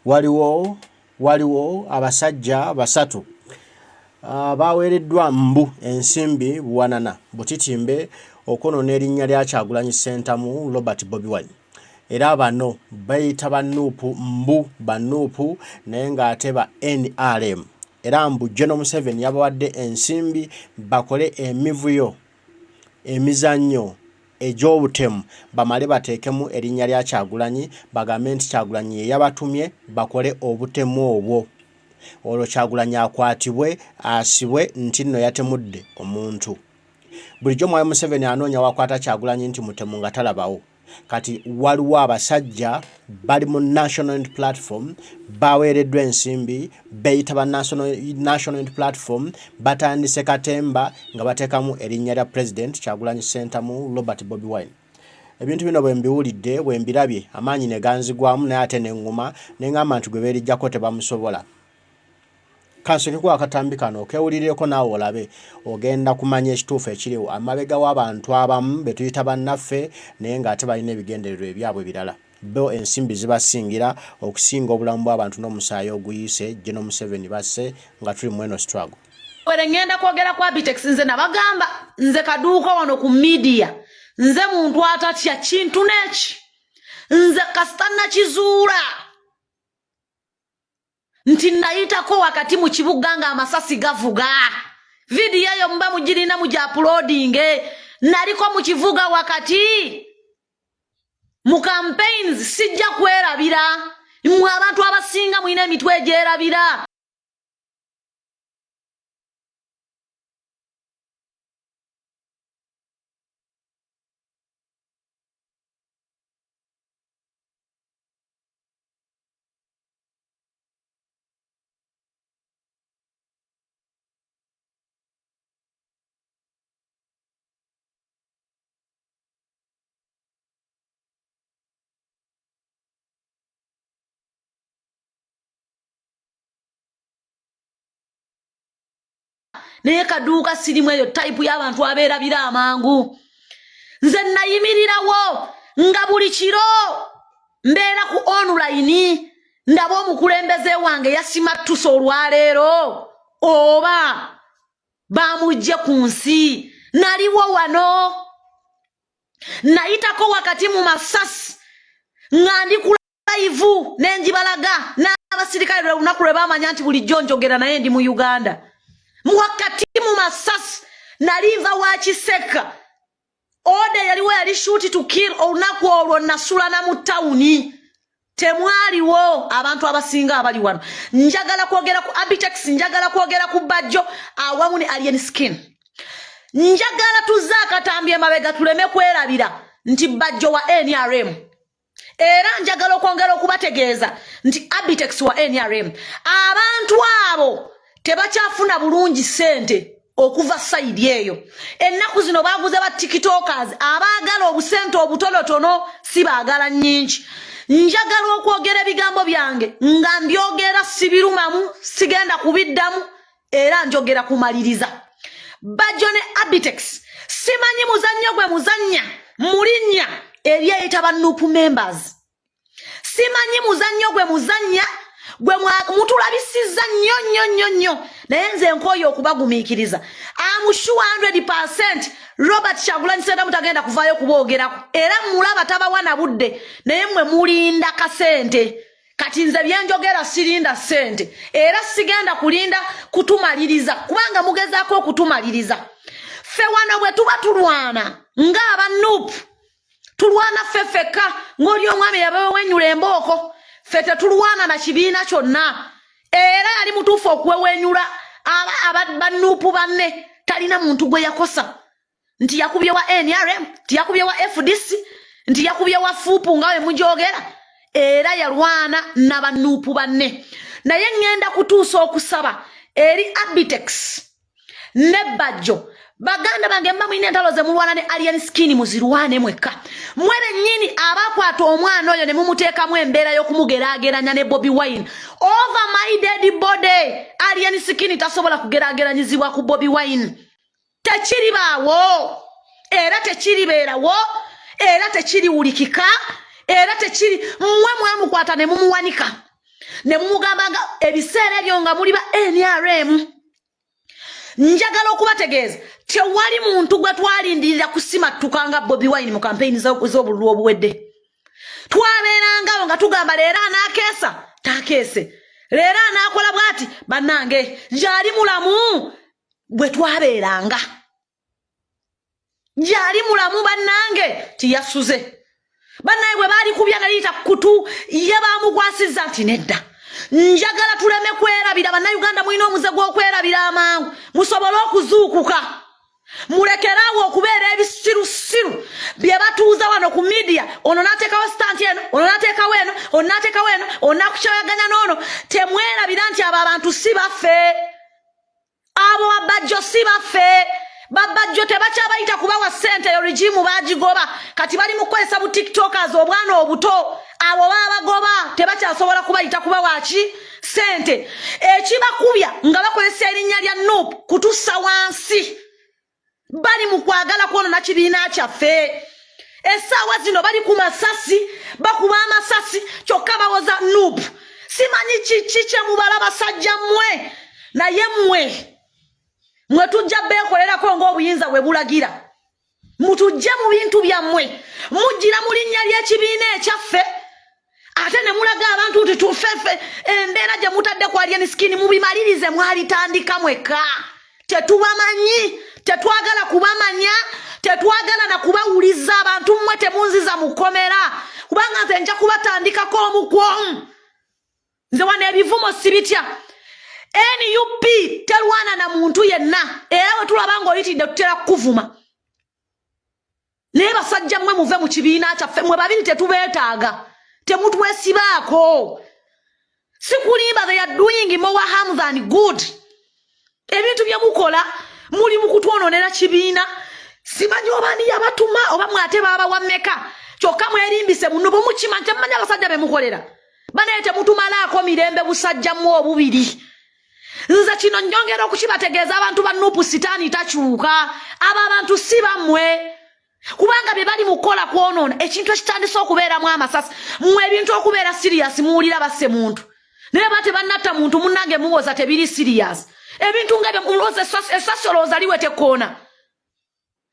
waliwo abasajja basatu baweereddwa mbu ensimbi buwanana butitimbe okono n'erinnya lya Kyagulanyi Ssentamu Robert Bobi Wine. Era bano bayita banuupu mbu banuupu naye ng'ate ba NRM. Era mbu General Museveni yabawadde ensimbi bakole emivuyo emizannyo egy'obutemu bamale bateekemu erinnya lya Kyagulanyi bagambe nti Kyagulanyi ye yabatumye bakole obutemu obwo. Olwo Kyagulanyi akwatibwe asibwe nti nno yatemudde omuntu. Bulijjo Mwami Museveni anoonya wakwata Kyagulanyi nti mutemu nga talabawo. Kati waliwo abasajja bali mu National Unity Platform baweereddwa ensimbi beyita ba National Unity Platform batandise katemba nga bateekamu erinnya lya President Kyagulanyi Ssentamu Robert Bobi Wine. Ebintu bino bwe mbiwulidde bwe mbirabye amaanyi ne ganzigwamu naye ate n'eŋŋuma ne ngamba nti gwe beerijjako tebamusobola. Kansoke kwa akatambi kano okewulireko naawe olabe ogenda kumanya ekituufu ekiriwo amabega w'abantu abamu be tuyita bannaffe naye ng'ate balina ebigendererwa ebyabwe birala. Bo ensimbi zibasingira okusinga obulamu bw'abantu n'omusaayi oguyise General Museveni basse nga tuli mu eno struggle. Were ngenda kwogera kwa Bitex nze nabagamba nze kaduuka wano ku media nze muntu atatya kintu neki nze kasitana kizuula nti nayitako wakati mu kibuga nga amasasi gavuga. Video yo mba mugirina mu uploading naliko mu kivuga wakati mu campaigns sijja kwerabira mwe abantu abasinga mwine emitwe egyerabira. Naye kaduuka sirimu eyo type y'abantu abeerabira amangu. Nze nayimirirawo nga buli kiro mbeera ku online ndaba omukulembeze wange yasimattusa olwaleero oba bamujje ku nsi. Naliwo wano nayitako wakati mu masasi nga ndi ku live n'enjibalaga n'abasirikale lunaku lwe bamanya nti bulijjo njogera naye ndi mu Uganda. Mwakati mu masasi nalinva wakiseka ode yaliwo yali shoot to kill olunaku olwo nasula na mu tawuni temwaliwo abantu abasinga abali wano. Njagala kwogera ku Abitex, njagala kwogera ku Bajjo awamu ne Alien Skin. Njagala tuzakatambye mabega tuleme kwerabira nti Bajjo wa NRM. Era njagala okwongera okubategeeza nti Abitex wa NRM. Abantu abo tebakyafuna bulungi sente okuva side eyo. Ennaku zino baguze ba TikTokers abaagala obusente obutonotono si baagala nnyingi. Njagala okwogera ebigambo byange nga mbyogera sibirumamu sigenda kubiddamu era njogera kumaliriza. Bajjo ne Abitex simanyi muzannyo gwe muzannya mulinnya eryeyita bannupu members. Simanyi muzannyo gwe muzannya gwe mutulabisiza nnyo naye nze nkoyo okubagumiikiriza. I'm sure 100% Robert Kyagulanyi Ssentamu tagenda kuvaayo kuboogerako era mulaba tabawana budde naye mmwe mulinda kasente. Kati nze byenjogera sirinda sente era sigenda kulinda kutumaliriza kubanga mugezaako okutumaliriza. Ffe wano bwe tuba tulwana ng'abannupu tulwana ffeffeka ng'oli omwami yabewenyula embooko. Ffe tetulwana na kibiina kyonna era yali mutuufu okuwewenyula bannuupu banne talina muntu gwe yakosa nti yakubye wa NRM nti yakubye wa FDC nti yakubye wa FUPU nga we mujogera era yalwana na bannuupu banne. Naye ngenda kutuusa okusaba eri Abitex ne Bajjo baganda bange mba mwine entalo ze mulwana ne Alien Skin muzirwane mwekka. Mwebe nnyini abakwata omwana oyo ne mumuteekamu embeera y'okumugeraageranya ne Bobi Wine. Over my dead body Alien Skin tasobola kugeraageranyizibwa ku Bobi Wine. Tekiri baawo era tekiribeerawo era tekiriwulikika era tekiri mmwe mwamukwata ne mumuwanika. ne mugambanga ebiseera ebyo nga muli ba NRM. Njagala okubategeeza tewali muntu gwe twalindirira kusimattuka nga Bobi Wine mu campaign z'obululu obuwedde. Twabeerangawo nga tugamba leero anaakeesa taakeese, leero anaakola bw'ati bannange gyali mulamu bwe twabeeranga. Gyali mulamu bannange tiyasuze. Bannange bwe baali kubya nga liyita kutu ye baamukwasizza nti nedda. Njagala tuleme kwerabira bannayuganda mulina omuze gw'okwerabira amangu musobole okuzuukuka. Mulekerawo okubeera ebisirusiru bye batuuza wano ku media. Ono n'ateekawo stand eno, ono n'ateekawo eno, ono n'ateekawo eno, ono n'akukyayaganya n'ono. Temwerabira nti abo abantu si baffe. Abo babajjo si baffe. Babajjo tebakyabayita kubawa ssente yo regimu baagigoba. Kati bali mu kukozesa bu tiktokers obwana obuto. Abo baabagoba tebakyasobola kubayita kubawa ki ssente. Ekibakubya nga bakozesa erinnya lya NUP kutussa wansi. Bali mu kwagala kwona kibiina kyaffe. Essaawa zino bali ku masasi bakuba amasasi kyokka bawoza NUP. Simanyi kiki kye mubala basajja mmwe naye mwe tujja beekolerako ng'obuyinza bwe bulagira. Mutujje mu bintu byammwe mujjira mu linnya ly'ekibiina ekyaffe ate ne mulaga abantu nti tufeffe embeera gye mutadde ku alien skin mubimalirize mwalitandika mwekka. Tetubamanyi, tetwagala kubamanya, tetwagala na kubawuliza abantu mmwe temunziza mukomera kubanga nze nja kubatandikako omu ku omu. Nze wano ebivumo sibitya. NUP terwana na muntu yenna era we tulaba ng'oyitidde tutera kukuvuma. Naye basajja mmwe muve mu kibiina kyaffe mmwe babiri tetubeetaaga. Temutwesibaako. Sikulimba they are doing more harm than good. Ebintu bye mukola muli mu kutwononera kibiina. Simanyi oba ni yabatuma oba mwate baba wammeka. Kyokka mwerimbise muno bumukima nti mmanyi abasajja be mukolera. Banaye temutumalaako mirembe busajja mmwe obubiri. Nze kino nnyongera okukibategeeza abantu ba NUP sitaani takyuka. Abo abantu si bammwe. Kubanga bye bali mukola kwonoona ekintu ekitandise okubeeramu amasasi. Mmwe ebintu okubeera serious muwulira basse muntu. Naye bate bannatta muntu munnange muwoza tebiri serious. Ebintu nga bye muloza essasi olowooza liwete koona.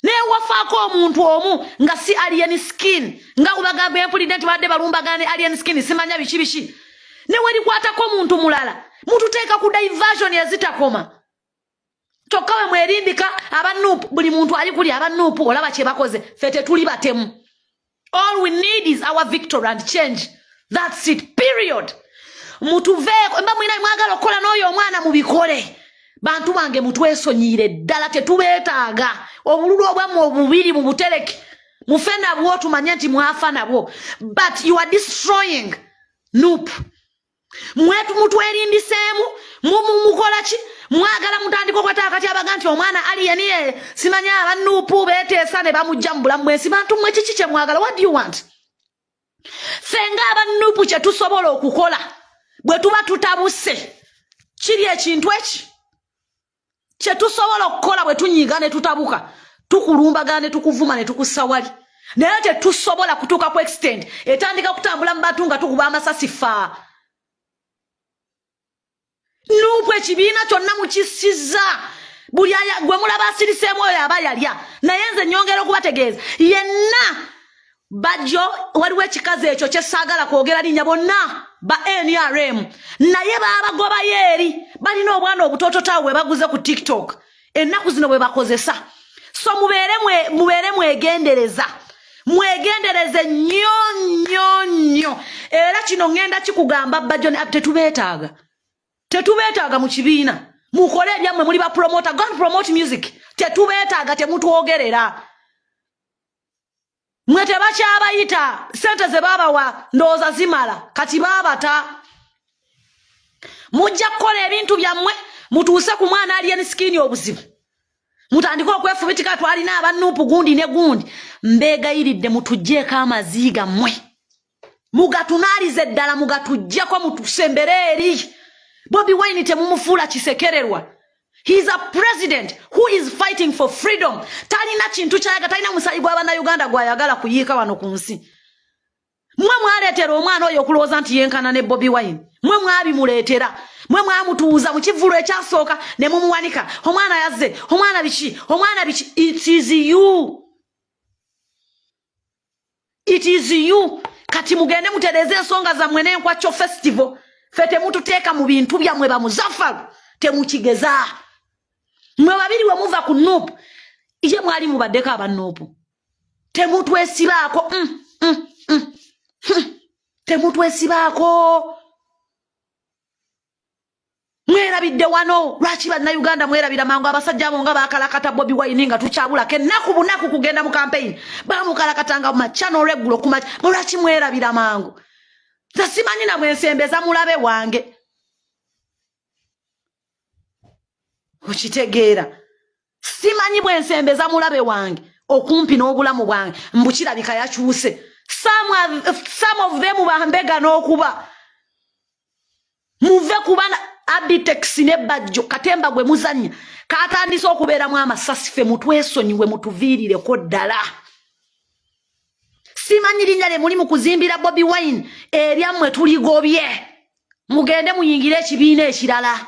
Naye wafaako omuntu omu nga si alien skin. Nga kubagamba empulidenti badde balumbagane alien skin simanya biki biki. Ne werikwatako muntu mulala. Mututeeka ku diversion ezitakoma. Kyokka we mwerimbika aba NUP buli muntu ali kuli aba NUP olaba kye bakoze ffe tetuli batemu. All we need is our victory and change. That's it, period. Mutuveeko mba mwina mwagala okukola n'oyo omwana mubikole. Bantu bange mutwesonyiire ddala tetubeetaaga. Obululu obwammwe obubiri mu butereke mufe nabwo tumanye nti mwafa nabwo. But you are destroying NUP. Mwetu mutwerindiseemu mukola ki mwagala mutandika okwata akati abaga nti omwana aliyeniye simanya aba NUP beeteesa ne bamujja mu bulamu bwensi. Bantu mmwe kiki kye mwagala? What do you want? Fenga aba NUP kye tusobola okukola bwe tuba tutabuse kiri ekintu eki kye tusobola okukola bwe tunyiga ne tutabuka tukulumbaga ne tukuvuma ne tukusawali. Naye tetusobola kutuuka ku extent etandika kutambula mu bantu nga tukuba amasasi faa. NUP ekibiina kyonna mukisiza buli gwe mulaba asiriseemu oyo aba yalya. Naye nze nnyongera okubategeeza yenna bajjo waliwo ekikazi ekyo kye saagala kwogera linnya bonna ba NRM naye baabagobayo eri balina obwana obutoototawo bwe baguze ku TikTok ennaku zino bwe bakozesa. So mubeere mwegendereza. Mwegendereze nnyo. Era kino ngenda kikugamba bajjo tetubeetaaga. Tetubeetaaga mu kibiina. Mukole ebyammwe muli ba promoter. Go and promote music. Tetubeetaaga temutwogerera. Mwe tebakyabayita sente ze babawa ndowooza zimala kati baabata. Mujja kukola ebintu byammwe mutuuse ku mwana alien skin obuzibu. Mutandika okwefubitika twalina aba NUP gundi ne gundi. Mbeegayiridde mutugjeeko amaziiga mmwe. Mugatunaalize ddala mugatuggyeko mutusembere eri. Bobi Wine temumufuula kisekererwa. He is a president who is fighting for freedom. Talina kintu kyayaga talina musayi gwa bannayuganda gwayagala kuyiika wano ku nsi. mwe mwaletera omwana oyo okulooza nti yenkana ne Bobi Wine mwe mwabimuletera mwe mwamutuuza mu kivulu ekyasooka ne mumuwanika omwana yazze omwana biki it is you kati mugende mutereze ensonga zammwe n'enkwacho festival fete mututeeka mu bintu byammwe bamuzafalu temukigeza mwe babiri we muva ku nuupu ye mwali mubaddeko abanuupu temutwesibaako temutwesibaako mwerabidde wano lwaki bannayuganda mwerabira mangu abasajja abo nga bakalakata Bobi Wine nga tukyabulako ennaku bunaku kugenda mu campaign bamukalakatanga mu machano regulo lwaki mwerabira mangu nze simanyi na bwensembeza mulabe wange okitegeera simanyi bwensembeza mulabe wange okumpi n'obulamu bwange mbukirabika yakyuse some of them bambega n'okuba muve kubana abitex ne bajjo katemba gwe muzanya katandise okubeeramu amasasi fe mutwesonyiwe mutuviirireko ddala simanyi linnya lye muli mu kuzimbira Bobi Wine eryammwe tuligobye mugende muyingire ekibiina ekirala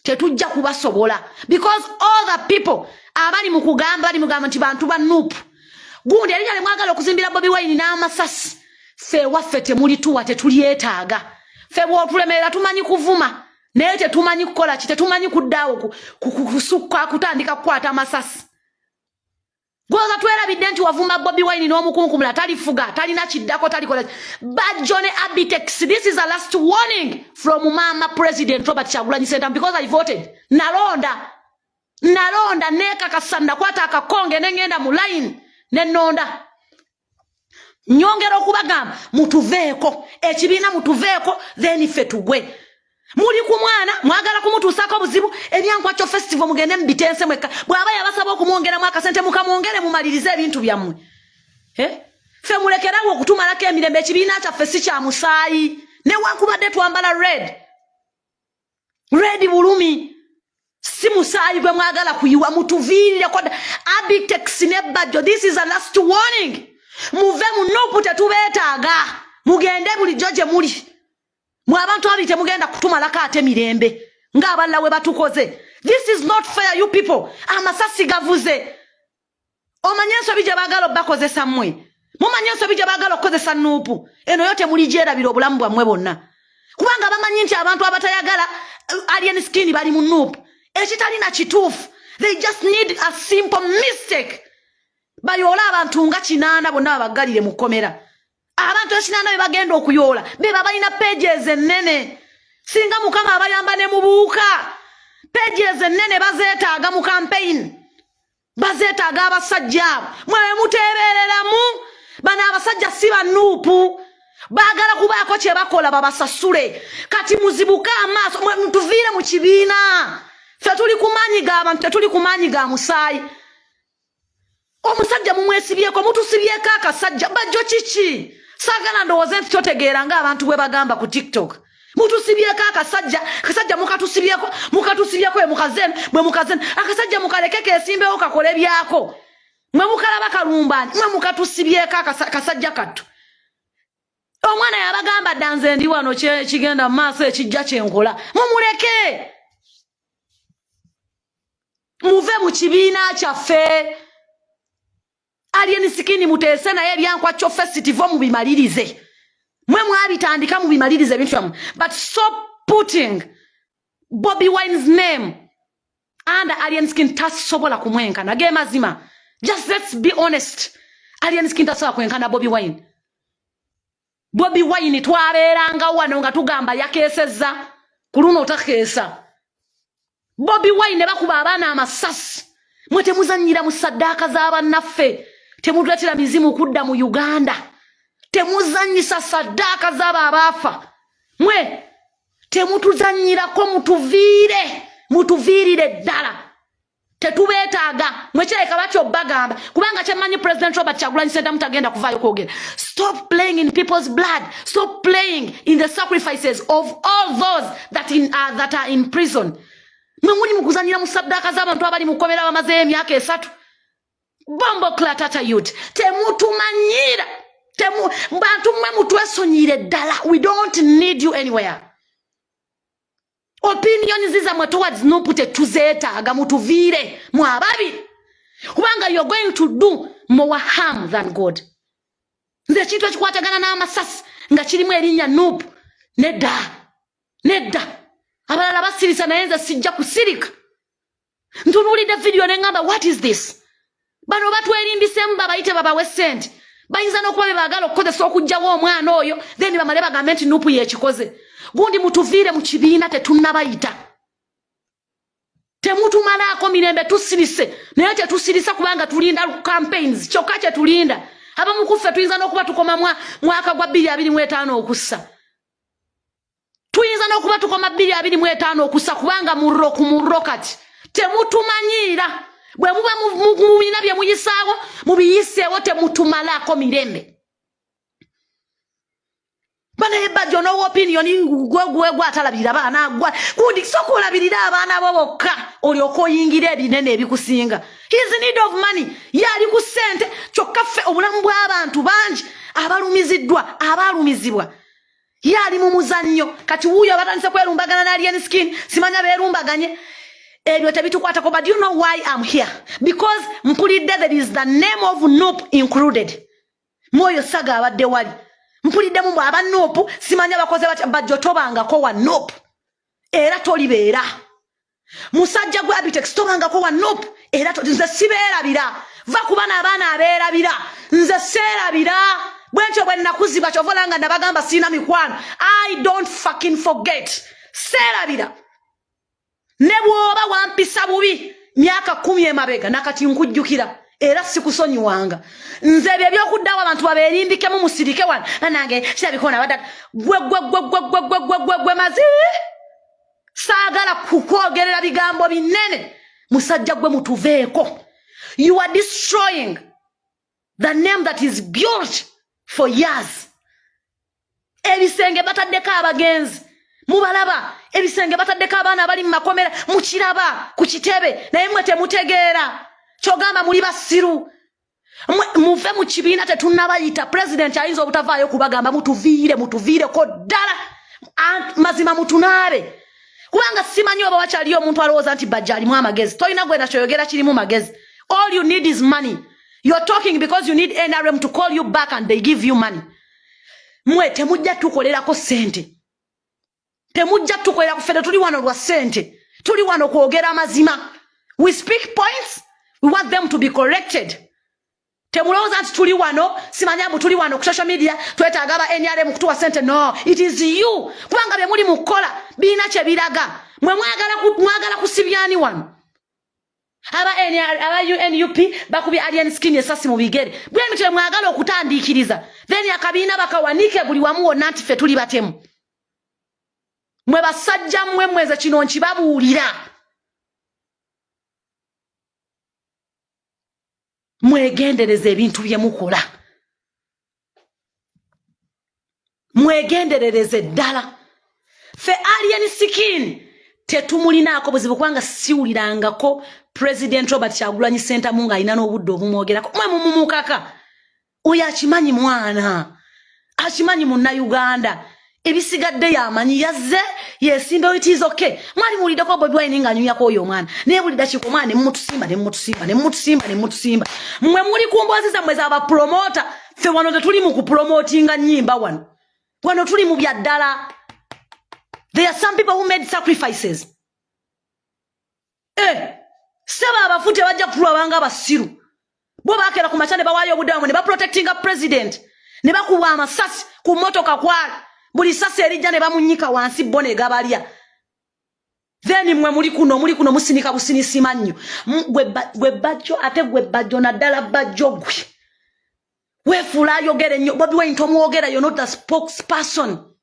tetujja kubasobola because all the people abali mu kugamba nti bantu ba nuupu gundi erinnya lye mwagala okuzimbira Bobi Wine n'amasasi fe waffe temulituwa tetulyetaaga fe bw'otulemerera tumanyi kuvuma naye tetumanyi kukola ki tetumanyi kuddaawo kusukka kutandika kukwata amasasi gwoza twerabidde nti wavuma Bobi Wine n'omukunkumula talifuga talina kiddako talikola bajjo ne abitex this is a last warning from Mama President Robert Kyagulanyi Ssentamu because I voted nalonda nekakasa nakwata akakonge nengenda mu line nenonda nyongera okubagamba mutuveeko ekibiina mutuveeko then ffe tugwe muli ku mwana mwagala kumutuusako buzibu ebyankwacho festival mugende mbitense mweka bw'aba yabasaba okumwongeramu akasente mukamwongere mumalirize ebintu byammwe ffe mulekerawo okutumalako emirembe ekibiina kyaffe si kya musaayi newankubadde twambala red bulumi si musaayi gwe mwagala kuyiwa mutuviirireko abitex ne bajjo this is a last warning muve mu nuupu tetubeetaaga mugende bulijjo gye muli mwe abantu abali temugenda kutumalako ate mirembe ng'abalala we batukoze this is not fair you people amasasi gavuze omanye ensobi gye baagala obbakozesa mmwe mumanye ensobi gye baagala okukozesa nuupu eno yo temuligyerabira obulamu bwammwe bonna kubanga bamanyi nti abantu abatayagala alien skin bali mu nuupu ekitalina kituufu they just need a simple mistake bayoola abantu nga 8 bonna babaggalire mu kkomera abantu 8 be bagenda okuyoola beba balina pages ennene singa mukama abayamba ne mubuuka pages ennene bazeetaaga mu campaign bazeetaaga abasajja mwe muteebereramu bano abasajja si banuupu baagala kubaako kye bakola babasasule kati muzibuka amaaso mutuviire mu kibiina ffe tuli kumanyiga abantu tetuli kumanyiga musaayi omusajja mumwesibyeko mutusibyeko akasajja bajjo kiki saagala ndowooze nti kyotegeera ng'abantu bwe bagamba ku TikTok mutusibyeko akasajja mukatusibyeko bwe mukazeno akasajja mukaleke keesimbewo kakole byako mwe mukalaba kalumbani mwe mukatusibyeko akasajja kattu omwana yabagamba ddanze ndi wano kigenda mu maaso ekijja kyenkola mumuleke muve mu kibiina kyaffe alien skin muteese naye ebyankwacho festival mu bimalirize mwe mwabitandika mu bimalirize ebintu byammwe but stop putting Bobi Wine's name under alien skin tasobola kumwenkana ge mazima just let's be honest alien skin tasobola kwenkana Bobi Wine twabeeranga wano nga tugamba yakeesezza ku luno otakeesa Bobi Wine bakuba abaana amasasi mwe temuzannyira mu saddaaka z'abannaffe temutuletera mizimu kudda mu Uganda temuzannyisa saddaaka z'abo abaafa mwe temutuzannyirako mutuviirire ddala tetubeetaaga mwe kireka batyo bagamba kubanga kyemmanyi President Robert Kyagulanyi Ssentamu tagenda kuvaayo kwogera stop playing in people's blood stop playing in the sacrifices of all those that are in prison mwe muli mukuzannyira mu saddaaka z'abantu abali mu kkomera bamazeeyo emyaka 3 bombo klatata youth temutumanyira Bantu mwe mutwesonyire ddala. We don't need you anywhere. Opinions zizamwe towards Nupu tetuzeetaaga mutuviire mwababi. Kubanga you're going to do more harm than good. Nze kintu ekikwatagana n'amasasi nga kirimu erinnya Nupu. Nedda. Abalala basirisa naye nze sijja kusirika. Ntunuulidde video ne ngamba what is this? Bano batwerimbisemu babayite babawe ssente. Bayinza n'okuba bebaagala okukozesa okugjawo omwana oyo then bamale bagambe nti Nupu yeekikoze. Gundi mutuviire mu kibiina tetunnabayita. Temutumalaako mirembe tusirise. Naye tetusirisa kubanga tulinda campaigns. Kyokka kye tulinda. Abamu kuffe tuyinza n'okuba tukoma mwaka gwa 2025 okussa. Tuyinza n'okuba tukoma 2025 okussa kubanga murro kati. Temutumanyiira. Bwe muba mubina bye muyisaawo mubiyiseewo temutumalaako mirembe. Bana ebajjo no opinion gwe atalabirira baana gwa kundi sokulabirira abaana bo bokka olyoka oyingira ebinene ebikusinga. He is in need of money. Yali ku ssente kyokka ffe obulamu bw'abantu bangi abalumizibwa. Yali mu muzannyo kati wuuyo abatandise kwerumbagana na alien skin simanya beerumbaganye. Ebyo tebitukwatako. But do you know why I'm here? Because mpulidde there is the name of Nupu included. Moyo saga abadde wali. Mpulidde mu aba Nupu simanya bakoze bajjo tobangako wa Nupu. Era tolibeera. Musajja gwe Abitex tobangako wa Nupu. Era nze sibeerabira. Va kubana abaana abeerabira. Nze seerabira. Bwentyo bwe nakuziba kyovolanga nabagamba sina mikwano. I don't fucking forget. Seerabira. Ne bwoba wampisa bubi myaka 10 emabega nakati nkujjukira era sikusonyiwanga. Nze bye byokuddawo abantu babeerimbikemu musirike wana nange kirabikona badda gwe mazi saagala kukwogerera bigambo binene. Musajja gwe mutuveeko. You are destroying the name that is built for years. Ebisenge bataddeko abagenzi mubalaba. Ebisenge bataddeko abaana abali mu makomera mukiraba ku kitebe naye mwe temutegeera. Kyogamba muli basiru. Muve mu kibiina tetunnabayita. President ayinza obutavaayo kubagamba mutuviire ko ddala. Mazima mutunaabe. Kubanga simanyi oba wakyaliyo omuntu alowooza nti bajja alimu amagezi. Tolina gwenda kyoyogera kirimu magezi. All you need is money. You're talking because you need NRM to call you back and they give you money. Mwe temujja tukolerako sente. Temujja tukolerako fede tuli wano lwa sente. Tuli wano kwogera mazima. We speak points. We want them to be corrected. Temulowooza nti tuli wano simanyabu tuli wano ku social media twetaaga aba NRM kutuwa sente. No, it is you. Kubanga bye muli mukola biina kye biraga. Mwe mwagala kusibyani wano. Aba UNUP bakubi alien skin esasi mu bigere. Bwe mitwe mwagala okutandiikiriza. Then akabiina bakawanike buli wamu wonna nti ffe tuli batemu. Mwe basajja mweze kino nkibabuulira. Mwegendereze ebintu bye mukola. Mwegendereze ddala. Fe alien skin tetumulinaako buzibu kubanga siwulirangako President Robert Kyagulanyi Ssentamu nga alina n'obudde obumwogerako. Mwe mumumukaka. Oyo akimanyi mwana. Akimanyi Munnayuganda. Ebisigadde yamanyi yazze yesimbe it is okay. Mwali muliddeko Bobi Wine nga anyumyako oyo omwana. Naye bulidda kikomane mmutusimba. Mwe muli kumbozi zammwe z'aba promoter. Ffe wano tetuli mu kupromotinga nnyimba wano. Wano tuli mu bya ddala. There are some people who made sacrifices. Seba abafute bajja kutulabanga basiru. Bo baakera ku machane bawaayo obudde ne ba protecting a president. Ne bakuwa amasasi ku motoka kwala. Buli sasi erijja ne bamunyika wansi bone gabalya. Then mwe muli kuno musinika businisi mannyo. Gwe bajjo ate gwe bajjo naddala bajjo gwe. Weefula ayogere nnyo. Bobi Wine tomwogera, you're not the spokesperson.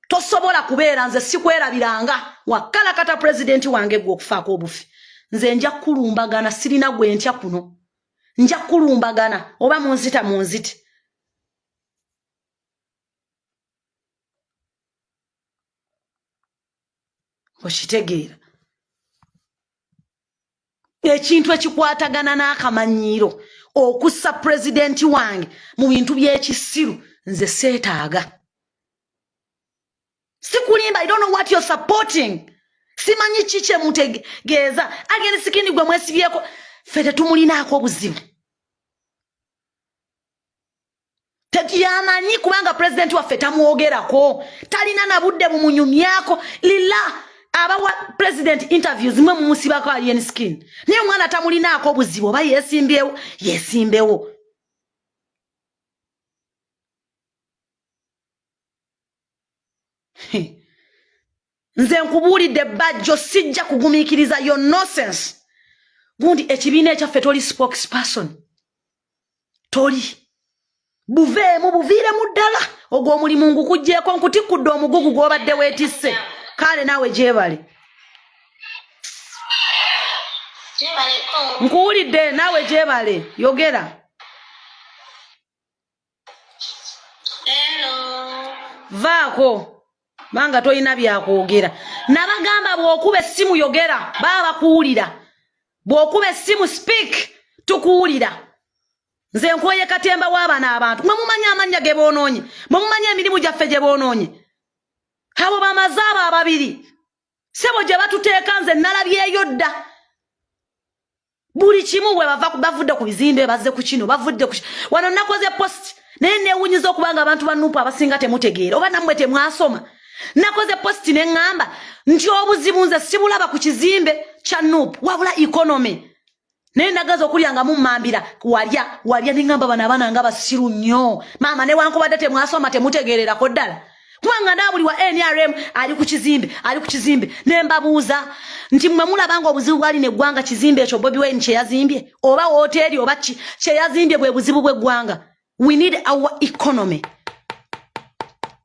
Tosobola kubeera nze sikwerabiranga. Wakalakata president wange gwe okufaako obufi. Nze nja kulumbagana sirina gwe ntya kuno. Nja kulumbagana oba munzite. Okitegeera. Ekintu ekikwatagana n'akamanyiiro okussa president wange mu bintu by'ekisiru nze seetaaga. Sikulimba, I don't know what you're supporting. Simanyi chiche mutegeeza agende sikini gwe mwesibyeko fete tumulinaako obuzibu. Yamanyi kubanga president waffe tamuwogerako talina na budde bumunyumyako lila abawa president interviews mwe mumusibako alien skin naye omwana tamulinaako obuzibu oba yesimbewo. Nze nkubuulidde Bajjo sijja kugumiikiriza your nonsense. Gundi ekibiina ekyaffe toli spokesperson. Toli. Buviiremu ddala ogw'omulimu ngukugjeeko nkutikudde omugugu gw'obadde weetisse. Kale naawe gyebale. Nkuwulidde naawe gyebale. Yogera. Vaako. Banga toyina byakwogera. Nabagamba bw'okuba essimu yogera baba bakuwulira. Bw'okuba essimu speak tukuwulira. Nze nkoye katemba w'abaana abantu. Mwe mumanya amannya ge boonoonye. Mwe mumanya emirimu gyaffe gye boonoonye. Abo bamazaabo ababiri. Sebo gye batuteeka nze nalabyeyo dda. Buli kimu bwe bavudde ku bizimbe bazze ku kino bavudde ku wano nakoze post naye neewunyiza okubanga abantu banupu abasinga temutegeera oba nammwe temwasoma. Nakoze post ne ngamba nti obuzibu nze sibulaba ku kizimbe kya nupu wabula economy. Naye nagaza okulyanga mummambira walya ne ngamba bano abaana nga basiru nnyo. Maama ne wankubadde temwasoma temutegeererako ddala. Kubanga ndabuli wa NRM ali ku kizimbe ne mbabuuza nti mmwe mulabanga obuzibu bwali neggwanga kizimbe ekyo Bobi Wine kye yazimbye oba hoteeri oba kye yazimbye bwe buzibu bw'eggwanga. We need our economy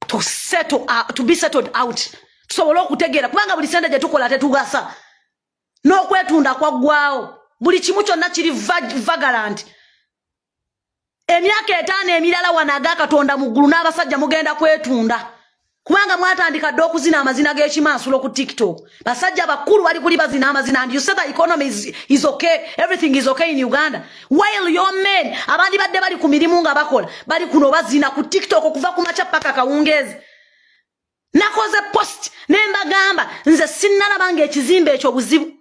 to be settled out. Tusobole okutegeera kubanga buli sente gye tukola tetugasa. N'okwetunda kwaggwaawo. Buli kimu kyonna kiri vagalant. Emyaka 5 emirala wanaga Katonda mu ggulu n'abasajja mugenda kwetunda. Kubanga mwatandika dde okuzina amazina g'ekimansulo ku TikTok. Basajja bakulu bali kuli bazina amazina and you say the economy is okay. Everything is okay in Uganda. While your men abandi badde bali ku mirimu nga bakola bali kuno bazina ku TikTok okuva ku macha paka kawungezi. Nakoze post ne mbagamba nze sinnalabanga ekizimbe ekyo buzibu.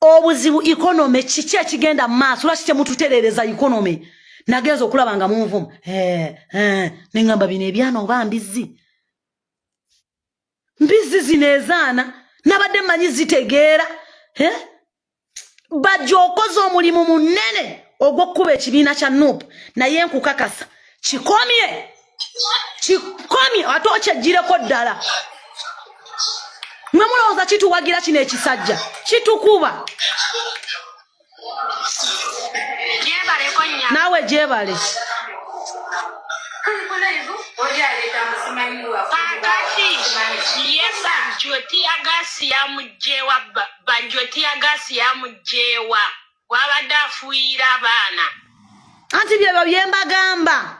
Obuzibu economy kiki ekigenda mu maaso lwaki temututereereza economy. Nagenza okulabanga mu nvumu ne ngamba bino ebyana oba mbizi zineezaana nabadde mmanyi zitegeera. Bajja okoze omulimu munene ogw'okkuba ekibiina kya nupu naye nkukakasa kikomye ate okyejjireko ddala. Mwe mulowooza kituwagira kino ekisajja kitukuba. Naawe gyebale. Wabadde afuuyira abaana. Anti byebyo bye mbagamba.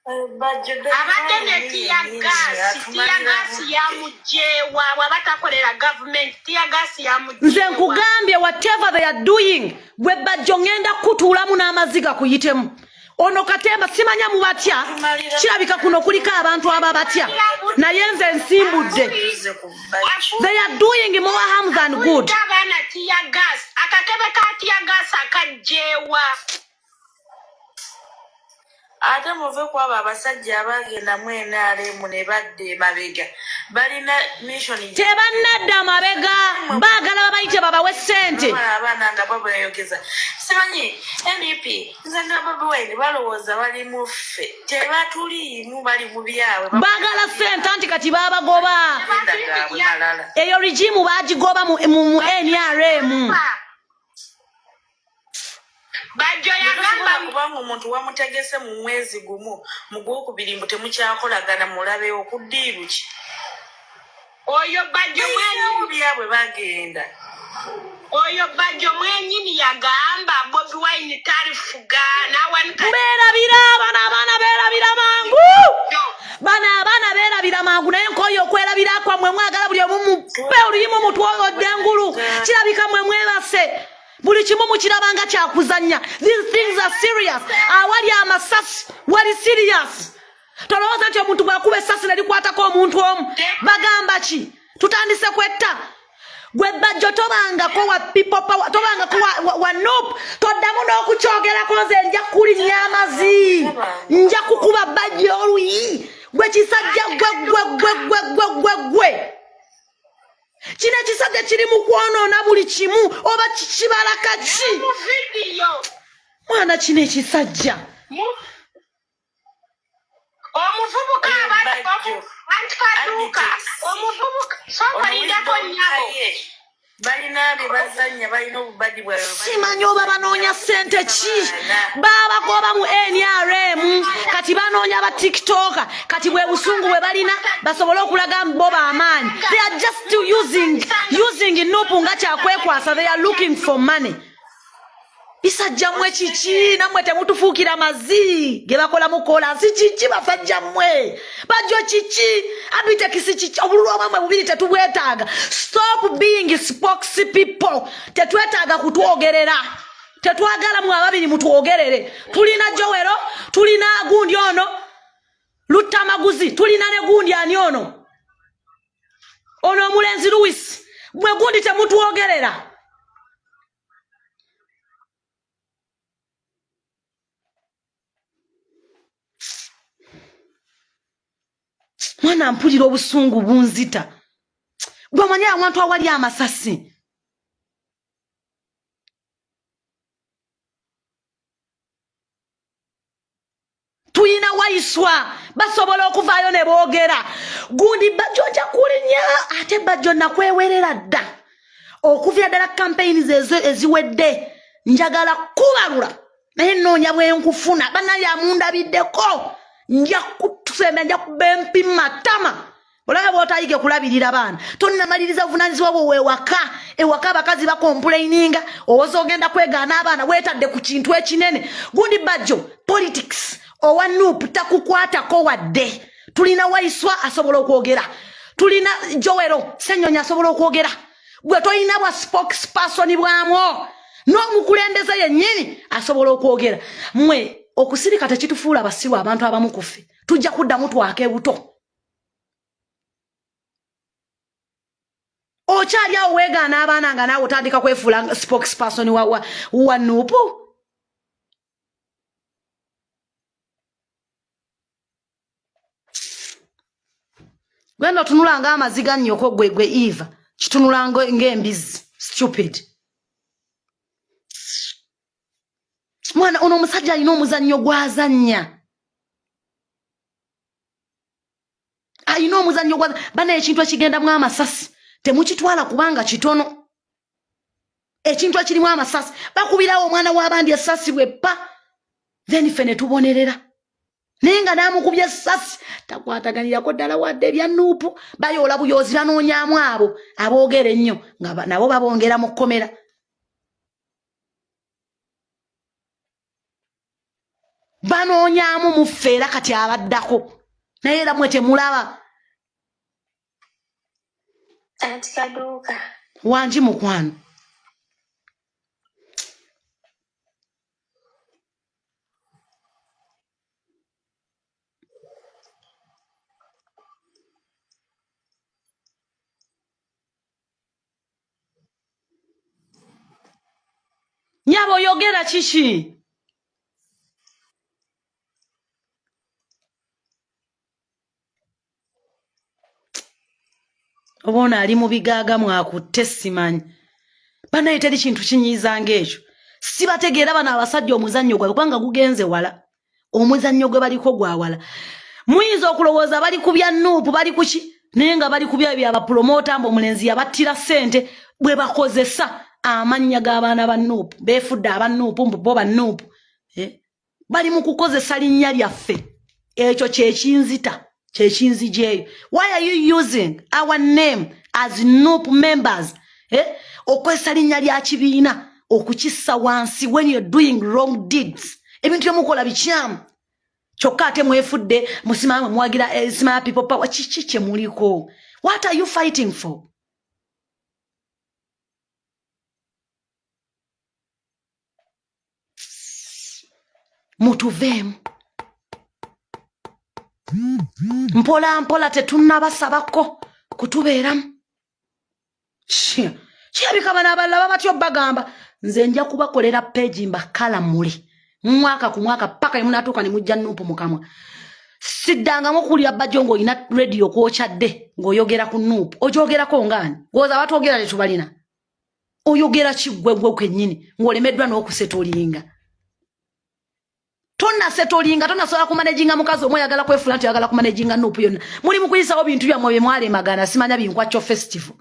Abadde ne tiyagasi yamugjeewa wabatakolera government tiyagasi yamugjeewa. Nze nkugambye whatever they are doing bwe Bajjo ngenda kutuulamu n'amaziga kuyitemu. Ono Katemba simanya mu batya kirabika kuno kuliko abantu ababatya naye nze nsimbudde. They are doing more harm than good. Abaana tiyagasi akakebe ka tiyagasi akajjeewa. Ate muve kwabo abasajja abagenda mu NRM ne badde mabega balina mission tebannadda mabega baagala babayite babawe ssente abaana nga babayogeza simanyi NEP nzanga Bobi Wine balowooza bali mu ffe tebatuliimu bali mu byabwe baagala ssente anti kati baabagoba eyo regimu baagigoba mu NRM. Bajjo yagamba kubanga omuntu wamutegese mu mwezi gumu mu gwokubiri mbu temukyakolagana mulabe okuddiiru ki. Oyo Bajjo mwenyini byabwe bagenda. Oyo Bajjo mwenyini yagamba Bobi Wine talifuga nawe beerabira abaana beerabira mangu. Bana abaana beerabira kwerabira mangu naye nkoyo okwerabira kwa mwe mwagala buli omu pe olimu mutwe odengulu kirabika mwe mwebase buli kimu mukirabanga kyakuzanya. These things are serious. Awali amasasi wali serious. Tolowooza nti omuntu bw'akuba essasi ne likwatako omuntu omu bagamba ki? Tutandise kwetta. Gwe Bajjo tobangako wa people power, tobangako wa nope. Toddamu n'okukyogerako nze nja kulinnya amazi. Nja kukuba Bajjo oluyi. Gwe kisajja gwe. Kino ekisajja kiri mu kwonoona buli kimu oba kibala kaki? Mwana kino ekisajja. Omuvubuka abali antikaduka. Omuvubuka sokalindako nnyabo. Balina bazanya balina obubadi bwayo. Simanyi oba banoonya ssente ki? Babagoba mu NRM kati banoonya ba TikTok kati bwe busungu bwe balina basobole okulaga bo b'amaanyi. They are just still using Nuupu nga kyakwekwasa. They are looking for money. Bisajja mwe kiki namwe temutufuukira mazi ge bakola mukola si kiki bafajja mwe Bajjo kiki abite kisi kiki obululu obwamwe bubiri tetubwetaaga. Stop being spokespeople. Tetwetaaga kutwogerera. Tetwagala mu ababiri mutwogerere. Tulina Jowero, tulina gundi ono Lutamaguzi, tulina ne gundi ani ono Omulenzi Louis. Mwe gundi temutwogerera. Mwana mpulira obusungu bunzita. Gwe omanyi abantu awali amasasi. Tuyina Waiswa basobola okuvaayo ne boogera. Gundi Bajjo nja kulinnya ate Bajjo nakwewerera dda. Okuvya ddala campaigns eziwedde njagala kubalula naye nnoonya bwe nkufuna banaye amundabiddeko. Nja kutuseme nja kubempi matama. Olaba bw'otayige kulabirira baana. Tonnamaliriza buvunaanyizibwa bwo ewaka abakazi bakomplaininga owoza ogenda kwegaana abaana weetadde ku kintu ekinene. Gundi Bajjo politics owa Nuupu takukwatako wadde. Tulina Waiswa asobola okwogera. Tulina Jowero Ssennyonyi asobola okwogera. Gwe toyina bwa spokesperson bwamwo. N'omukulembeze yennyini asobola okwogera. Mwe okusirika tekitufuula basiru abantu abamu kuffe. Tujja kuddamu twake buto. Okyali awo weegaana abaana nga naawe otandika kwefuula spokesperson wa Nuupu. Gwenda otunulanga amaziga nnyoko gwe Eva. Kitunulanga ng'embizi. Stupid. Mwana ono omusajja alina omuzannyo gwazannya. Alina omuzannyo gwazannya. Bana ekintu ekigendamu amasasi temukitwala kubanga kitono. Ekintu ekirimu amasasi bakubirawo omwana w'abandi essasi bweppa. Then ffe ne tubonerera. Naye nga naamukubya essasi takwataganirako ddala wadde ebya Nuupu. Bayoola buyoozi banoonyaamu abo aboogera ennyo nga nabo babongera mu kkomera. Banoonyaamu muffe era kati abaddako. Naye era mwe temulaba. Anti kaduuka. Wangi mukwano. Nyabo oyogera kiki? Obona ali mu bigaaga mwakutte simanyi. Banaye teri kintu kinyiiza ng'ekyo. Sibategeera bano abasajja omuzannyo gwabwe kubanga gugenze wala. Omuzannyo gwe baliko gwa wala. Muyinza okulowooza bali ku bya Nuupu bali ku ki? Naye nga bali ku bya abapromota ng'omulenzi yabattira ssente bwe bakozesa amannya g'abaana ba Nuupu. Beefudde aba Nuupu bo ba Nuupu. Bali mu kukozesa linnya lyaffe. Ekyo kyekinzita. Chekinzijeyo. Why are you using our name as Nuupu members? Okwesa linnya lya kibiina okukissa wansi when you're doing wrong deeds. Ebintu byomukola bikyamu. Kyokka ate mwefudde musima mwagira smart people power chichiche muliko. What are you fighting for? Mutuvemu. Mpola mpola tetunnabasabako kutubeeramu. Kirabika n'abalala batyo bagamba nze nja kubakolera page mbakala muli. Mwaka ku mwaka paka emunatuuka ne mujja nuupu mukamwa. Siddanga mukulira bajongo ina radio kwokyadde ng'oyogera ku nuupu. Ojogerako ngani? Goza batogera tetubalina. Oyogera kiggwegwe kwennyini ng'olemeddwa n'okusetolinga. Tonna setolinga tonna sola ku managing mukazi omwe yagala kwefula nti yagala ku managing nuupu yonna. Muli mukuyisawo bintu byamwe bye mwale magana simanya binkwacho festival.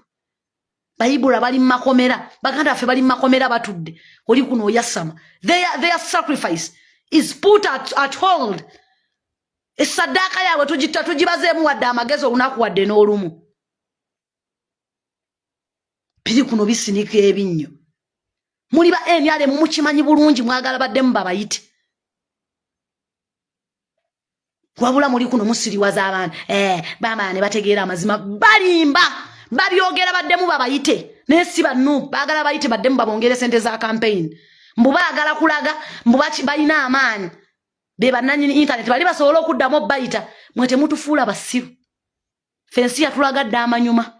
Bayibula bali makomera baganda afe bali makomera batudde oli kuno oyasama their sacrifice is put at hold. Esadaka yawe tujibazeemu wadde amagezo olunaku wadde n'olumu. Biri kuno bisinika ebinnyo. Muli ba enyale mumukimanyi bulungi mwagala baddemu babayite. Wabula muli kuno musiriwaza abantu bama ne bategeera amazima balimba babyogera baddemu babayite nesiba nu bagala bayite baddemu babongere sente za campaign mbuba agala kulaga mbuba balina amaani be bananyini internet bali basobola okuddamu bayita mwete mutufuula basiru fensi yatulaga dda amanyuma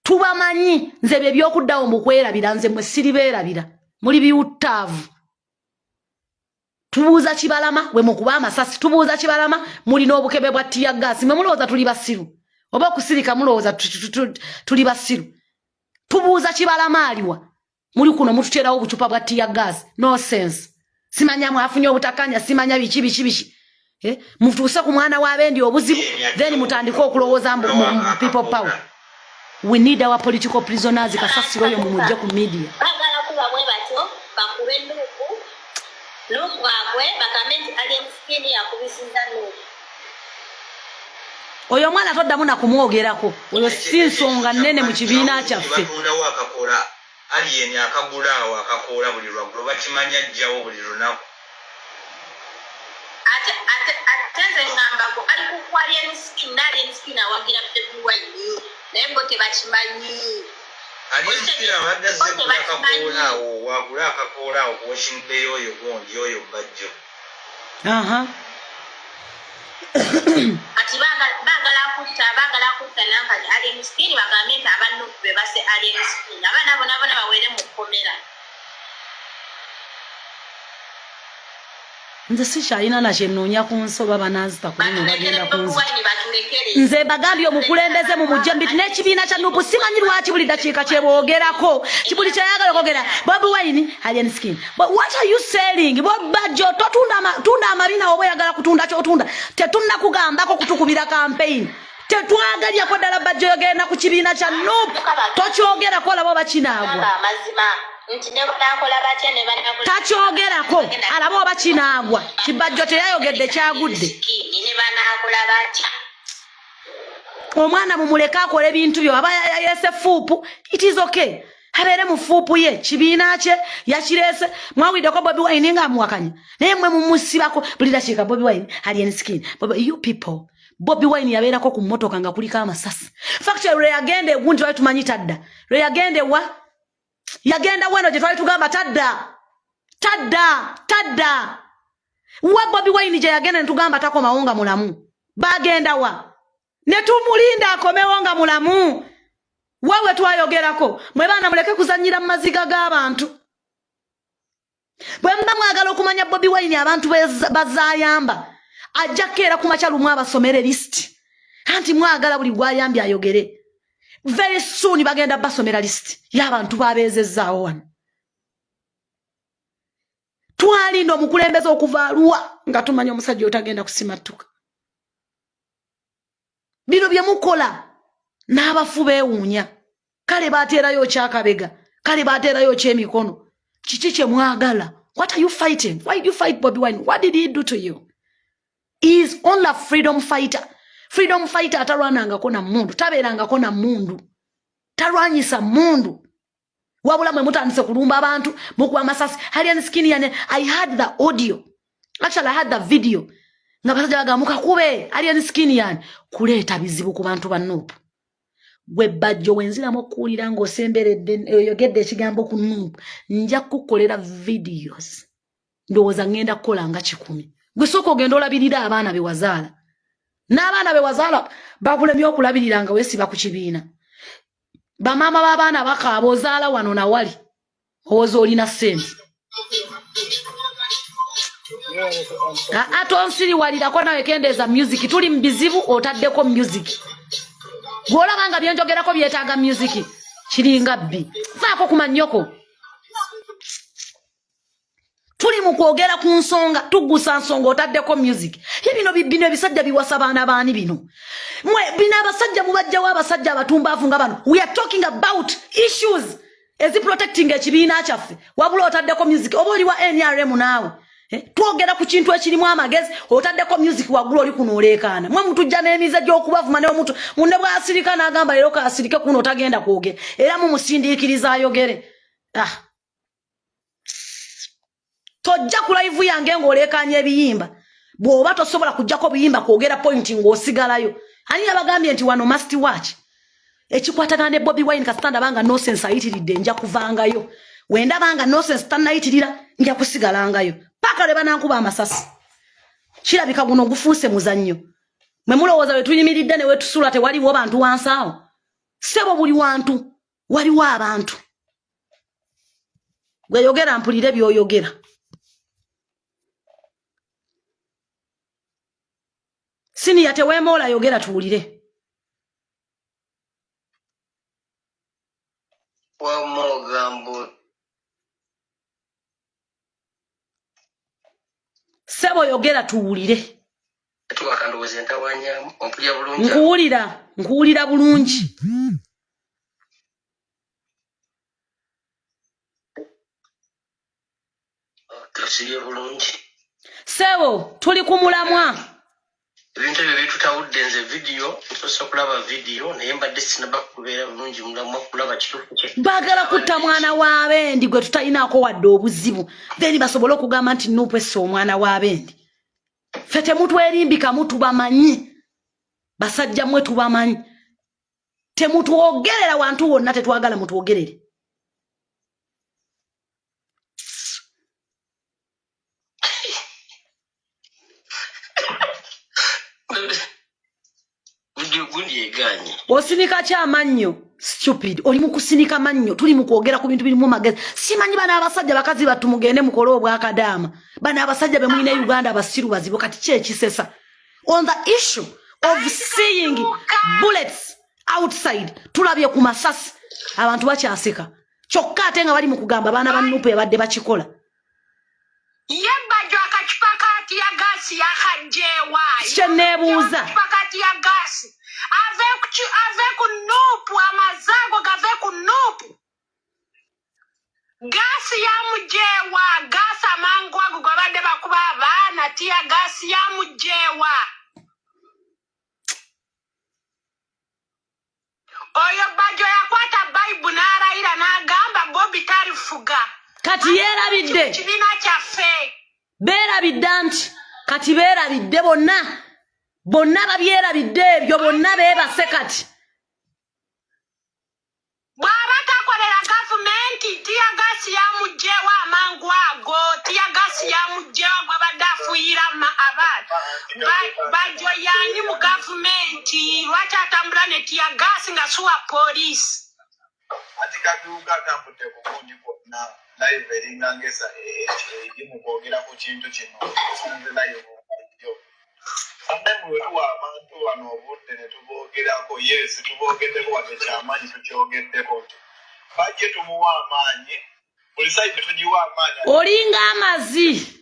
tubamanyi nze bye byokuddawo mukwerabira nze mwe siribeerabira muli biwuttaavu. Tubuuza kibalama we mukuba amasasi tubuuza kibalama muli n'obukebe bwa tiya gas mwe mulowooza tuli basiru oba kusirika mulowooza tuli basiru. Tubuuza kibalama aliwa muli kuno mututerawo obucupa bwa tiya gas no sense. Simanya mwafunye obutakanya simanya biki mutuuse ku mwana w'abendi obuzibu then mutandika okulowooza mu people power. We need our political prisoners kasasiro yo mumujje ku media. Bagala kuba bwe batyo bakube nduku Lw'Okutemula bakamenti aliyemsikini yakubisinza nuku. Oyo mwana toddamu na kumwogerako. Oyo si nsonga nnene mu kibiina kyaffe. Batundawo akakola aliyeni akagulaawo akakola buli lwaggulu bakimanya ajjawo buli lunaku. Ate nze ngambako ali kukwali aliyemsikini awagira February naye bo tebakimanyi. Aliyemsikini abaddaze kula akakoolaawo wagula akakoolaawo ku Washing Bay oyo gondi oyo bajjo. Ati bagala kutta nankali aliyemsikini bagambe nti abannuku be base aliyemsikini abaana bona bawere mu kkomera. Nze sikyalina na kyenoonya ku nsoba banazita kulino bagenda ku nsoba. Nze bagambye omukulembeze mu mujja mbiti n'ekibiina kya nuupu simanyi lwaki buli dakiika kyeboogerako kibuli kyayagala okwogera Bobi Wine aliyemsikini. What are you selling? Bajjo totunda amabina oba oyagala kutunda kyotunda tetunnakugambako kutukubira campaign. Tetwagalyako ddala bajjo yogenda ku kibiina kya nuupu tokyogerako olaba oba kinaagwa. Tachyogerako alaba oba kinaagwa kibajjo teyayogedde kyagudde. Omwana mumuleke akole ebintu byo aba yese fuupu it is okay abeere mu fuupu ye kibiina kye yakirese mwawiddeko Bobi Wine nga amuwakanya naye mwe mumusibako buli dakiika Bobi Wine aliyemsikini. You people Bobi Wine yabeerako ku mmotoka nga kuliko amasasi. Factory lwe yagenda egundi twali tumanyi tadda lwe yagenda wa yagenda weno gye twali tugamba tadda wa Bobi Wine gye yagenda ne tugamba takomawo nga mulamu bagenda wa ne tumulinda akomewo nga mulamu. Wawe twayogerako mwe baana muleke kuzannyira mu maziga g'abantu. Bwe mba mwagala okumanya Bobi Wine abantu bazaayamba ajja keera ku makya lumu abasomere list anti mwagala buli gwayambye ayogere. Very soon bagenda basomera list y'abantu babeezezzaawo wano. Twalinda omukulembeze okuva Arua nga tumanya omusajja otagenda kusimattuka. Bino bye mukola n'abafu beewuunya. Kale baateerayo kyakabega kale baateerayo kyemikono. Kiki kye mwagala? What are you fighting? Why did you fight Bobi Wine? What did he do to you? He is only a freedom fighter. Freedom fighter atalwanangako na mundu tabeerangako na mundu talwanyisa mundu wabula mwe mutandise kulumba abantu mukuba amasasi aliyemsikini yane. I had the audio Actually, I had the video. Nga basajja bagamuka kube alien skin yani kuleeta bizibu ku bantu bannupu. Gwe bajjo wenzira mokulira ngo semberedde yogedde ekigambo ku nupu. Nja kukolera videos. Ndowooza ngenda kukola nga 10. Gwe soko ogenda olabirira abaana be wazaala. N'abaana be wazaala babulemye okulabirira nga wesiba ku kibiina. Bamama b'abaana bakaaba ozaala wano na wali. Owoza olina ssente. Atonsiri walirako nawe kendeeza music. Tuli mbizibu otaddeko music. Gwolaba nga byenjogerako byetaaga music. Kiringa bbi. Faako ku mannyoko. Tuli mu kwogera ku nsonga, tugusa nsonga otaddeko music. Bino ebisajja biwasa baana baani bino. Bino abasajja mubajjawo abasajja abatumbavu nga bano. We are talking about issues. Ezi protecting ekibiina kyaffe. Wabula otaddeko music. Oba oli wa NRM naawe. Twogera ku kintu ekirimu amagezi otaddeko music waggulu oli kuno oleekaana. Mwe mutujja n'emize gy'okubavuma ne omuntu munne bw'asirika n'agamba leero kaasirike kuno otagenda kwogera. Era mumusindiikiriza ayogere. Tojja ku live yange ng'oleekaanya ebiyimba. Bw'oba tosobola kujjako biyimba kwogera point ng'osigalayo. Ani yabagambye nti wano must watch. Ekikwatagana ne Bobi Wine kasitanda banga nonsense ayitiridde nja kuvangayo. Wenda banga nonsense tannayitirira nja kusigalangayo. Paka lwe banankuba amasasi. Kirabika guno gufuuse muzannyo. Mwe mulowooza we tuyimiridde ne wetusula tewaliwo bantu wansi awo. Sebo buli wantu waliwo abantu. Gwe yogera mpulire by'oyogera. Sini yate wemola yogera tuwulire. Wamogambo. Sebo yogera tuwulire. Tubakandoze ntawanya ompulya bulungi. Nkuwulira bulungi. Tusiye bulungi. Sebo tuli ku mulamwa. Ebintu ebyo bitutawudde nze video nsobola kulaba video naye mbadde sinaba kubeera bulungi mulamwa kulaba kituufu kye. Baagala kutta mwana w'abendi gwe tutayinaako wadde obuzibu. Then basobole okugamba nti Nuupu esse omwana w'abendi. Ffe temutwerimbika mutubamanyi. Basajja mmwe tubamanyi. Temutwogerera wantu wonna tetwagala mutwogerere. Osinika kya mannyo stupid. Oli mu kusinika mannyo. Tuli mu kwogera ku bintu birimu magezi. Simanyi bana abasajja bakazi battu mugende mukole obwakadaama. Bana abasajja be mulina Uganda abasiru bazibu kati ki ekisesa. On the issue of seeing bullets outside. Tulabye ku masasi. Abantu bakyaseka. Kyokka ate nga bali mu kugamba baana ba Nuupu yabadde bakikola. Yebajjo akacupa kati ya gasi yakajjewa. Kyenneebuuza. Akacupa kati ya gasi. Ave ku Nuupu amazango gave ku Nuupu. Gasi ya mujewa. Gasi amangu ago gabadde bakuba abaana tia gasi ya mujewa. Oyo bajjo yakwata Bible n'arayira n'agamba Bobi talifuga. Kati yeerabidde. Kibiina kyaffe. Beerabidde anti kati beerabidde bonna. Bonna babyerabidde ebyo bonna beebase kati. Bw'aba takolera gavumenti tia gasi ya mujewa amangu ago. Tia gasi ya mujewa gwabadde afuuyira abaana. Bajjo yani mu gavumenti lwaki atambula ne tia gasi nga suwa poliisi. Ati kaduka tambudde kukundi kwonna live eringa ngesa eri mu kwogera ku kintu kino sonze live yo. Sometimes wetuwa abantu wano obudde ne tuboogerako yes tuboogeddeko wadde kyamaanyi tukyogeddeko. Bajje tumuwa amaanyi buli side tugiwa amaanyi. Olinga amazi.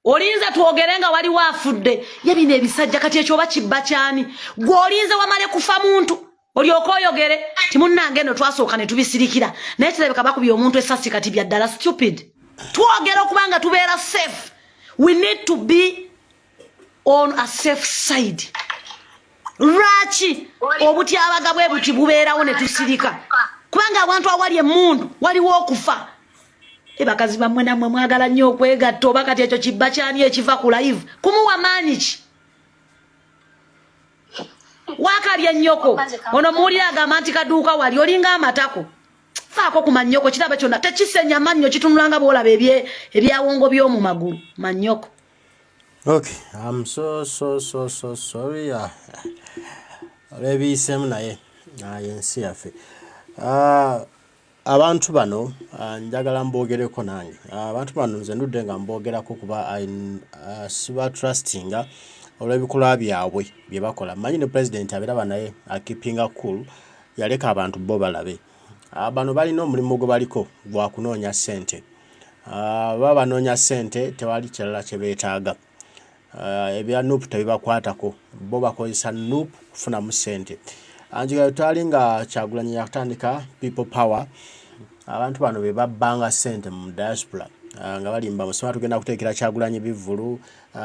Olinza twogere nga waliwo afudde. Ye bino ebisajja kati ekyo bakibba kyani. Gwe olinza wamale kufa muntu. Olyoka oyogere timunnange eno twasooka ne tubisirikira. Naye kirabika bakubye omuntu essasi kati bya ddala stupid. Twogera okubanga tubeera safe. We need to be on a safe side. Lwaki obutyabaga bwe buti bubeerawo ne tusirika. Kubanga abantu awali emmundu waliwo okufa. bakazi bamwe namwe mwagala nnyo okwegatta oba kati ekyo kibba kyani ekiva ku live kumuwa maanyi ki wakalya nnyoko ono muwulira agamba nti kaduuka wali olinga amatako faako ku mannyoko kiraba kyonna tekisenya mannyo kitunulanga boolaba ebyawongo by'omu magulu mannyoko. Okay, I'm so sorry. Olw'ebiyisemu naye ensi yaffe. Abantu bano njagala mboogereko nange. Abantu bano nze ndudde nga mboogerako kuba siba trustinga olw'ebikolwa byabwe bye bakola. Mmanyi ne President abeeraba naye akipinga cool yaleka abantu bo balabe. Bano balina omulimu gwe baliko gwa kunoonya ssente. Baba banoonya ssente tewali kirala kye beetaaga. Ebya nuupu tebibakwatako bo bakozesa nuupu kufunamu ssente. Anjigala twali nga Kyagulanyi yatandika people power abantu bano be babbanga ssente mu diaspora nga balimba musima tugenda kuteekera Kyagulanyi bivulu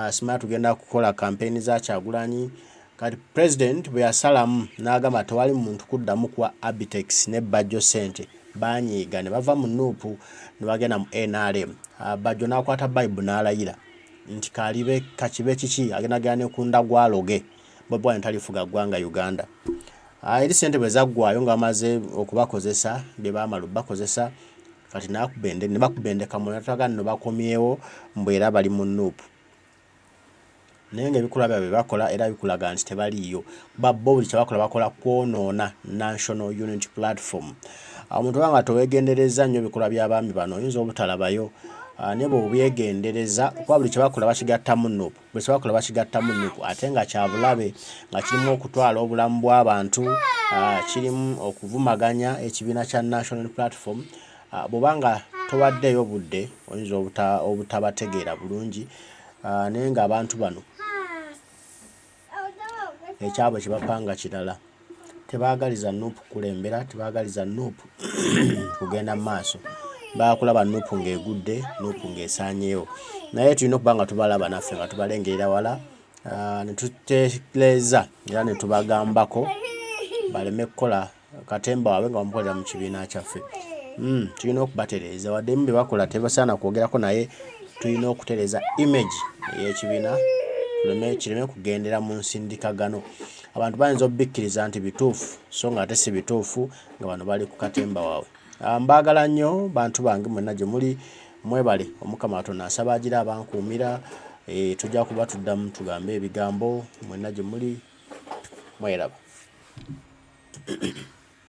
sima tugenda kukola campaign za Kyagulanyi kati President bwe yasalamu n'agamba tewali muntu kuddamu kwa Abitex ne Bajjo ssente banyiiga ne bava mu nuupu ne bagenda mu NRM. Bajjo n'akwata Bible n'alayira nti kalibe kakibe kiki agenda ne kunda gwaloge Bobi Wine talifuga ggwanga Uganda. Eri ssente bwe zaggwayo nga bamaze okubakozesa bye baamala bakozesa kati nakubende ne bakubendeka mu nataka no bakomyewo mbwera bali mu nuupu. Naye ng'ebikolwa byabwe bakola era bikulaga nti tebaliyo bo buli kye bakola kwonoona National Unity Platform. Omuntu banga towegendereza nnyo ebikolwa by'abaami bano oyinza obutalabayo ne bw'obyegendereza kuba buli kye bakola bakigatta mu nuupu buli kye bakola bakigatta mu nuupu ate nga kyabulabe nga kirimu okutwala obulamu bw'abantu kirimu okuvumaganya ekibiina kya National Platform. Bw'obanga towaddeyo obudde oyinza obutabategeera bulungi naye ng'abantu bano ekyabwe kye bapanga kirala tebaagaliza nuupu kulembera tebaagaliza nuupu kugenda mu maaso bakulaba nuupu ng'egudde nuupu ng'esaanyeewo naye tulina okuba nga tubalaba naffe nga tubalengerera wala ne tutereeza era ne tubagambako baleme kukola katemba waabwe nga bamukolera mu kibiina kyaffe. Tulina okubatereeza waddemu bye bakola tebasaana kwogerako naye tulina okutereeza image ey'ekibiina kireme kugendera mu nsindikagano. Abantu bayinza obikkiriza nti bituufu so nga ate si bituufu nga bano bali ku katemba waabwe. Mbaagala nnyo bantu bange mwenna gye muli mwebale Omukama Katonda asaba agira abankuumira tujja kuba tuddamu tugambe ebigambo mwenna gye muli mweraba.